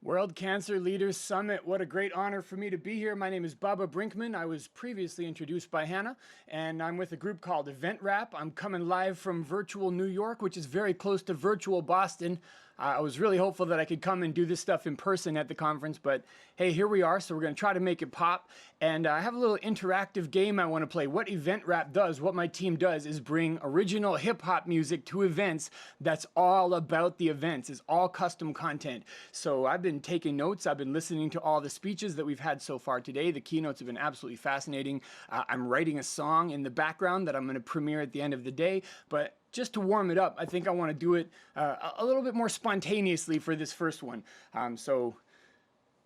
World Cancer Leaders Summit. What a great honor for me to be here. My name is Baba Brinkman. I was previously introduced by Hannah, and I'm with a group called Event Rap. I'm coming live from virtual New York, which is very close to virtual Boston. I was really hopeful that I could come and do this stuff in person at the conference, but hey, here we are, so we're going to try to make it pop. And I have a little interactive game I want to play. What Event Rap does, what my team does, is bring original hip-hop music to events that's all about the events. It's all custom content. So I've been taking notes. I've been listening to all the speeches that we've had so far today. The keynotes have been absolutely fascinating. I'm writing a song in the background that I'm going to premiere at the end of the day, but just to warm it up, I think I want to do it a little bit more spontaneously for this first one. So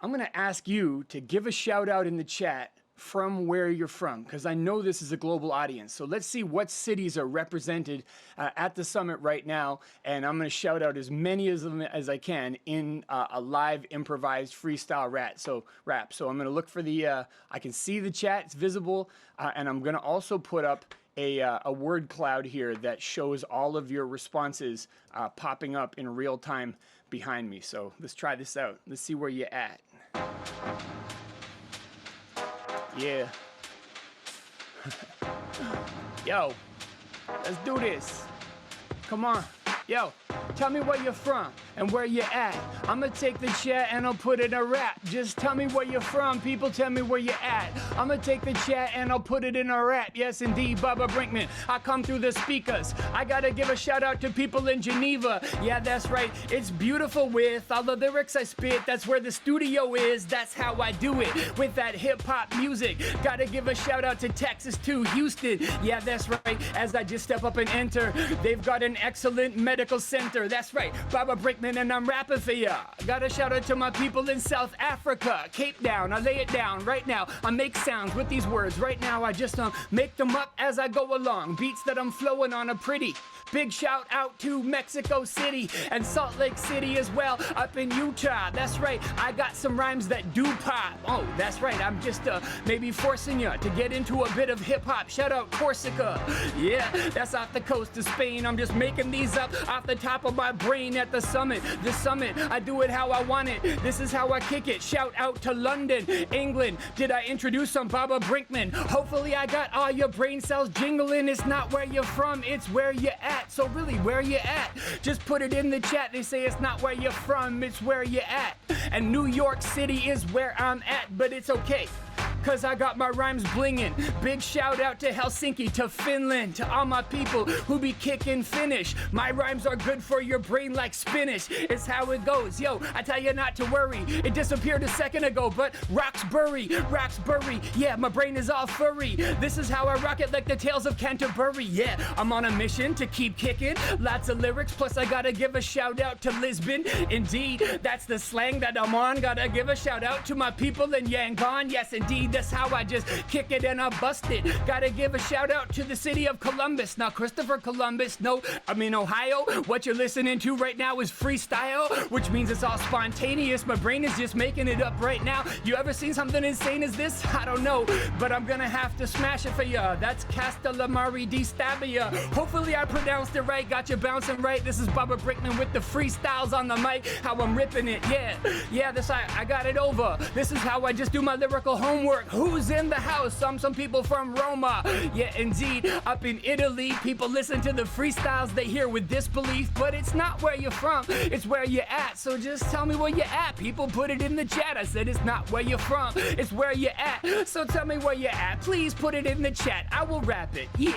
I'm going to ask you to give a shout out in the chat from where you're from, because I know this is a global audience. So let's see what cities are represented at the summit right now, and I'm going to shout out as many of them as I can in a live improvised freestyle rap. So I'm going to look for the, I can see the chat, it's visible, and I'm going to also put up a word cloud here that shows all of your responses popping up in real time behind me. So let's try this out. Let's see where you're at. Yeah. Yo, let's do this. Come on. Yo, tell me where you're from and where you're at. I'm gonna take the chat and I'll put it in a rap. Just tell me where you're from, people, tell me where you're at. I'm gonna take the chat and I'll put it in a rap. Yes, indeed, Baba Brinkman. I come through the speakers. I gotta give a shout out to people in Geneva. Yeah, that's right. It's beautiful with all the lyrics I spit. That's where the studio is. That's how I do it, with that hip-hop music. Gotta give a shout out to Texas too, Houston. Yeah, that's right. As I just step up and enter, they've got an excellent medical center. That's right, Baba Brinkman, and I'm rapping for ya. Got a shout out to my people in South Africa, Cape Town. I lay it down right now. I make sounds with these words right now. I just make them up as I go along. Beats that I'm flowing on are pretty. Big shout out to Mexico City and Salt Lake City as well, up in Utah. That's right, I got some rhymes that do pop. Oh, that's right, I'm just maybe forcing you to get into a bit of hip hop. Shout out Corsica. Yeah, that's off the coast of Spain. I'm just making these up off the top of my brain at the summit. This summit, I do it how I want it. This is how I kick it. Shout out to London, England. Did I introduce some Baba Brinkman? Hopefully I got all your brain cells jingling. It's not where you're from, it's where you're at. So really, where you at? Just put it in the chat. They say it's not where you're from, it's where you're at. And New York City is where I'm at, but it's okay, cause I got my rhymes blingin'. Big shout out to Helsinki, to Finland, to all my people who be kicking Finnish. My rhymes are good for your brain like spinach. It's how it goes. Yo, I tell you not to worry. It disappeared a second ago, but Roxbury, yeah, my brain is all furry. This is how I rock it like the Tales of Canterbury. Yeah, I'm on a mission to keep kicking. Lots of lyrics, plus I gotta give a shout out to Lisbon. Indeed, that's the slang that I'm on. Gotta give a shout out to my people in Yangon. Yes, indeed. That's how I just kick it and I bust it. Gotta give a shout out to the city of Columbus. Not Christopher Columbus, no, I mean Ohio. What you're listening to right now is freestyle, which means it's all spontaneous. My brain is just making it up right now. You ever seen something insane as this? I don't know, but I'm gonna have to smash it for ya. That's Castellamari di Stabia. Hopefully I pronounced it right, got you bouncing right. This is Baba Brinkman with the freestyles on the mic. How I'm ripping it, yeah, this I got it over. This is how I just do my lyrical homework. Who's in the house? Some people from Roma. Yeah, indeed, up in Italy, people listen to the freestyles they hear with disbelief, but it's not where you're from, it's where you're at. So just tell me where you're at. People put it in the chat. I said it's not where you're from, it's where you're at. So tell me where you're at. Please put it in the chat. I will rap it. Yeah,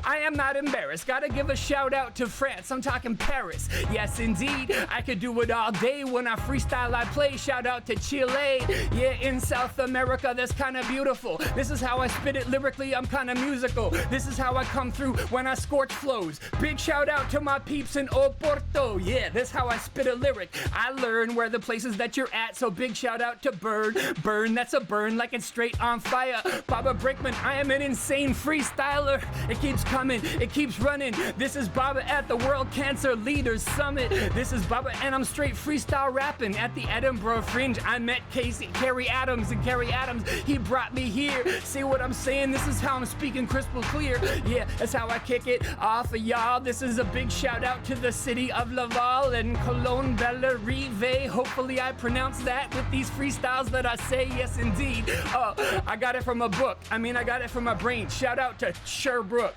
I am not embarrassed. Gotta give a shout out to France. I'm talking Paris. Yes, indeed, I could do it all day. When I freestyle, I play. Shout out to Chile. Yeah, in South America, that's kind of beautiful. This is how I spit it lyrically, I'm kind of musical. This is how I come through when I scorch flows. Big shout out to my peeps in Oporto. Yeah, this is how I spit a lyric. I learn where the places that you're at, so big shout out to Burn, that's a burn like it's straight on fire. Baba Brinkman, I am an insane freestyler. It keeps coming, it keeps running. This is Baba at the World Cancer Leaders Summit. This is Baba and I'm straight freestyle rapping at the Edinburgh Fringe. I met Carrie Adams, and Carrie Adams, he he brought me here. See what I'm saying? This is how I'm speaking crystal clear. Yeah, that's how I kick it off of y'all. This is a big shout out to the city of Laval and Cologne Bellerive. Hopefully I pronounced that with these freestyles that I say. Yes, indeed. I got it from a book. I got it from my brain. Shout out to Sherbrooke.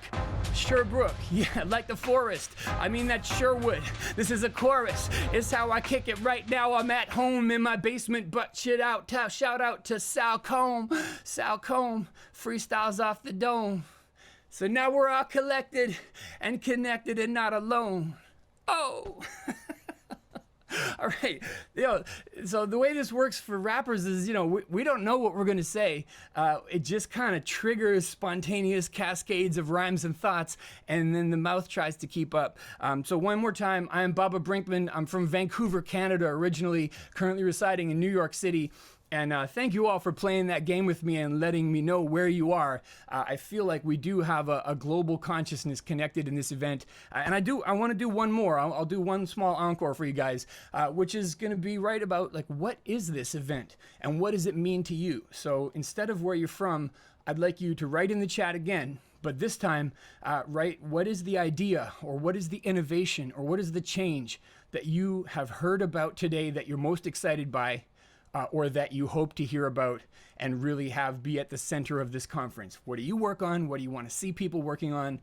Sherbrooke, yeah, like the forest. That's Sherwood. This is a chorus. It's how I kick it right now. I'm at home in my basement, but shout out to Sal Combe. Sal Combe, freestyles off the dome. So now we're all collected and connected and not alone. Oh. All right, so the way this works for rappers is, we don't know what we're gonna say. It just kind of triggers spontaneous cascades of rhymes and thoughts, and then the mouth tries to keep up. So one more time, I am Baba Brinkman. I'm from Vancouver, Canada, originally, currently residing in New York City. And thank you all for playing that game with me and letting me know where you are. I feel like we do have a global consciousness connected in this event. And I want to do one more. I'll do one small encore for you guys, which is going to be right about, like, what is this event? And what does it mean to you? So instead of where you're from, I'd like you to write in the chat again. But this time, write what is the idea, or what is the innovation, or what is the change that you have heard about today that you're most excited by, or that you hope to hear about and really be at the center of this conference. What do you work on? What do you want to see people working on?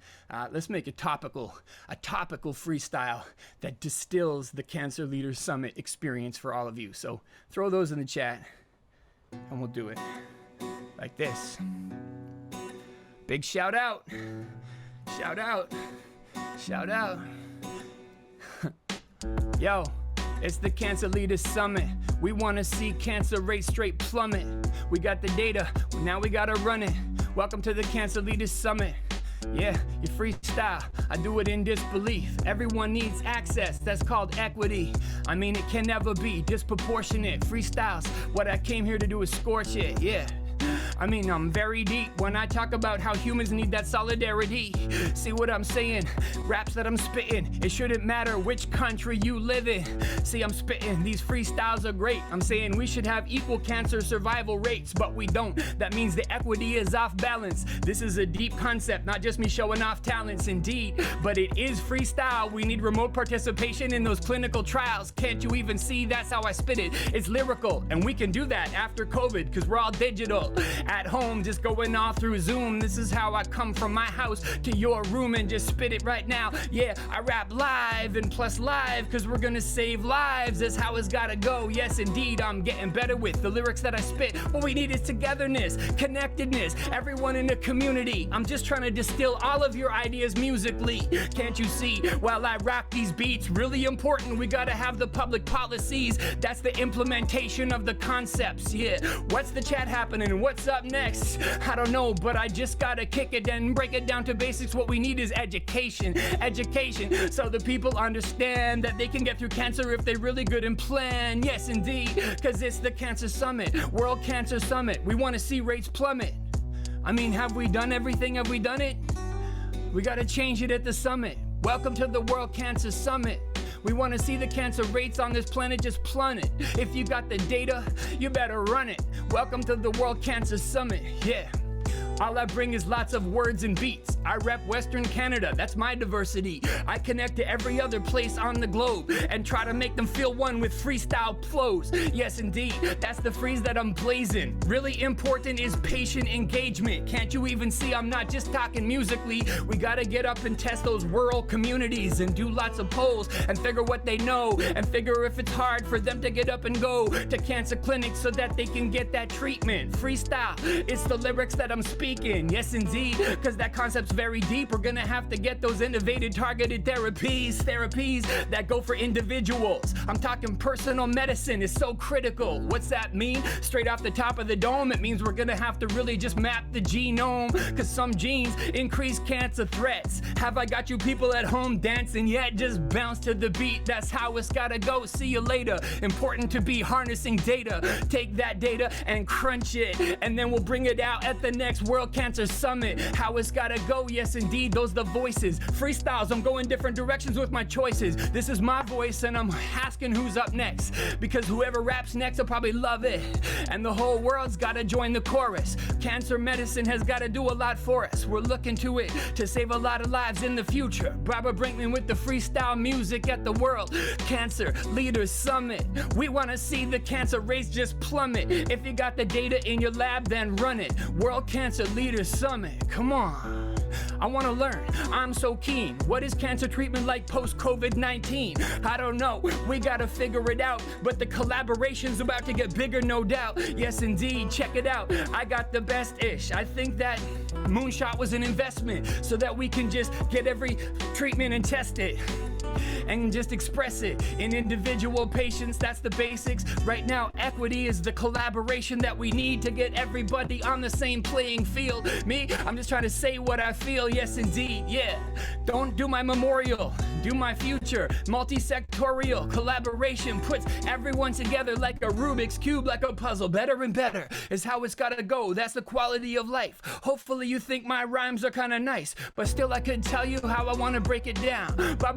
Let's make a topical freestyle that distills the Cancer Leaders Summit experience for all of you. So throw those in the chat and we'll do it like this. Big shout out. Shout out. Shout out. Yo. It's the Cancer Leaders Summit. We want to see cancer rates straight plummet. We got the data, now we gotta run it. Welcome to the Cancer Leaders Summit. Yeah, you freestyle, I do it in disbelief. Everyone needs access, that's called equity. It can never be disproportionate. Freestyles, what I came here to do is scorch it, yeah. I'm very deep when I talk about how humans need that solidarity. See what I'm saying? Raps that I'm spitting, it shouldn't matter which country you live in. See, I'm spitting, these freestyles are great. I'm saying we should have equal cancer survival rates, but we don't. That means the equity is off balance. This is a deep concept, not just me showing off talents, indeed. But it is freestyle. We need remote participation in those clinical trials. Can't you even see that's how I spit it? It's lyrical, and we can do that after COVID, because we're all digital. At home, just going off through Zoom. This is how I come from my house to your room and just spit it right now. Yeah, I rap live and plus live, cause we're gonna save lives. That's how it's gotta go. Yes, indeed, I'm getting better with the lyrics that I spit. What we need is togetherness, connectedness, everyone in the community. I'm just trying to distill all of your ideas musically. Can't you see? While I rock these beats, really important, we gotta have the public policies. That's the implementation of the concepts, yeah. What's the chat happening? What's up next? I don't know, but I just gotta kick it and break it down to basics. What we need is education, so the people understand that they can get through cancer if they really good and plan. Yes, indeed, cause it's the Cancer Summit, World Cancer Summit. We wanna see rates plummet. Have we done everything? Have we done it? We gotta change it at the summit. Welcome to the World Cancer Summit. We want to see the cancer rates on this planet just plummet. If you got the data, you better run it. Welcome to the World Cancer Summit, yeah. All I bring is lots of words and beats. I rep Western Canada, that's my diversity. I connect to every other place on the globe and try to make them feel one with freestyle flows. Yes, indeed, that's the freeze that I'm blazing. Really important is patient engagement. Can't you even see I'm not just talking musically? We gotta get up and test those rural communities and do lots of polls and figure what they know and figure if it's hard for them to get up and go to cancer clinics so that they can get that treatment. Freestyle, it's the lyrics that I'm speaking. Yes, indeed, because that concept's very deep. We're gonna have to get those innovative targeted therapies that go for individuals. I'm talking personal medicine is so critical. What's that mean? Straight off the top of the dome, it means we're gonna have to really just map the genome, because some genes increase cancer threats. Have I got you people at home dancing yet? Just bounce to the beat, that's how it's gotta go. See you later. Important to be harnessing data. Take that data and crunch it, and then we'll bring it out at the next World Cancer Summit. How it's gotta go, yes indeed, those the voices. Freestyles, I'm going different directions with my choices. This is my voice and I'm asking who's up next, because whoever raps next will probably love it. And the whole world's gotta join the chorus. Cancer medicine has gotta do a lot for us. We're looking to it to save a lot of lives in the future. Brinkman with the freestyle music at the World Cancer Leaders Summit. We wanna see the cancer rates just plummet. If you got the data in your lab, then run it. World Cancer Leaders Summit, come on. I wanna learn, I'm so keen. What is cancer treatment like post-COVID-19? I don't know, we gotta figure it out. But the collaboration's about to get bigger, no doubt. Yes indeed, check it out, I got the best ish. I think that Moonshot was an investment, so that we can just get every treatment and test it and just express it in individual patients. That's the basics. Right now, equity is the collaboration that we need to get everybody on the same playing field. Me, I'm just trying to say what I feel. Yes, indeed, yeah. Don't do my memorial, do my future. Multi-sectorial collaboration puts everyone together like a Rubik's Cube, like a puzzle. Better and better is how it's gotta go. That's the quality of life. Hopefully you think my rhymes are kinda nice, but still I could tell you how I wanna break it down.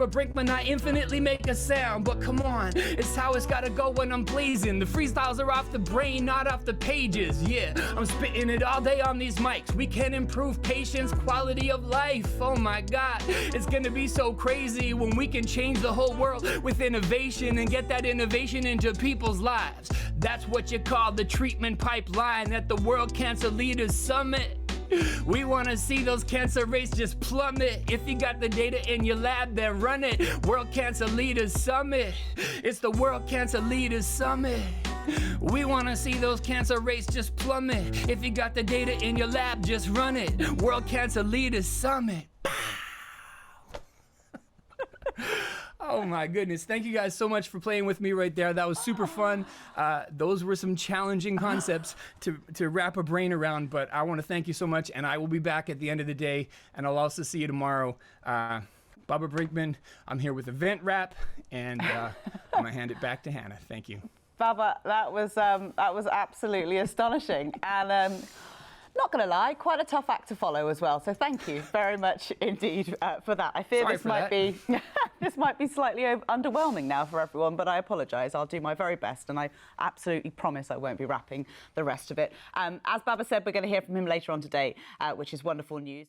Brinkman, I infinitely make a sound, but come on, it's how it's gotta go when I'm blazing. The freestyles are off the brain, not off the pages. Yeah, I'm spitting it all day on these mics. We can improve patients' quality of life. Oh my God, it's gonna be so crazy when we can change the whole world with innovation and get that innovation into people's lives. That's what you call the treatment pipeline at the World Cancer Leaders Summit. We wanna see those cancer rates just plummet. If you got the data in your lab, then run it. World Cancer Leaders Summit. It's the World Cancer Leaders Summit. We wanna see those cancer rates just plummet. If you got the data in your lab, just run it. World Cancer Leaders Summit. Oh my goodness, thank you guys so much for playing with me right there. That was super fun. Those were some challenging concepts to wrap a brain around, but I want to thank you so much, and I will be back at the end of the day, and I'll also see you tomorrow. Brinkman, I'm here with Event Rap, and I'm gonna hand it back to Hannah. Thank you. Baba, that was absolutely astonishing, and not going to lie, quite a tough act to follow as well. So thank you very much indeed for that. I fear this might be this might be slightly underwhelming now for everyone, but I apologise. I'll do my very best, and I absolutely promise I won't be rapping the rest of it. As Baba said, we're going to hear from him later on today, which is wonderful news.